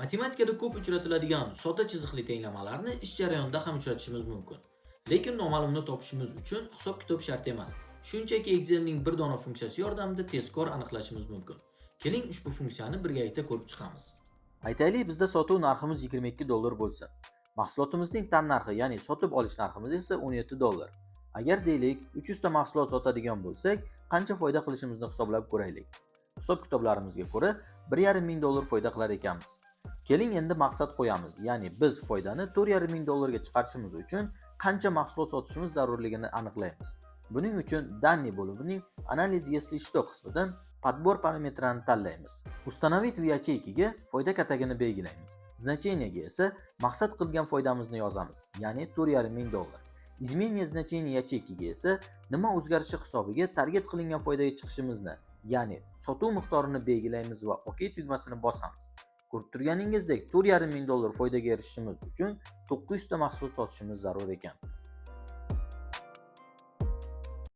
Matematikada ko'p uchratiladigan sodda chiziqli tenglamalarni ish jarayonida ham uchratishimiz mumkin. Lekin noma'lumni topishimiz uchun hisob-kitob shart emas. Shunchaki Excel'ning bir dona funksiyasi yordamida tezkor aniqlashimiz mumkin. Keling ushbu funksiyani birgalikda ko'rib chiqamiz. Aytaylik, bizda sotuv narximiz $22 bo'lsa, mahsulotimizning tan narxi, ya'ni sotib olish narximiz esa $17. Agar deylik, 300 ta mahsulot sotadigan bo'lsak, qancha foyda qilishimizni hisoblab ko'raylik. Hisob-kitoblarimizga ko'ra, $1,500 foyda qilar ekanmiz. Keling endi maqsad qo'yamiz, ya'ni biz foydani $4,500 ga chiqarishimiz uchun qancha mahsulot sotishimiz zarurligini aniqlaymiz. Buning uchun данные bo'lumining analiz если что qismidan подбор parametrini tanlaymiz. Установить в ячейкаga foyda katagini belgilaymiz. Значениyaga esa maqsad qilgan foydamizni yozamiz, ya'ni $4,500. Изменение значения ячейкаga esa nima o'zgarishi hisobiga target qilingan foydaga chiqishimizni, ya'ni sotuv miqdorini belgilaymiz va OK tugmasini bosamiz. Ko'rib turganingizdek, $4,500 foydaga erishishimiz uchun 900 ta mahsulot sotishimiz zarur ekan.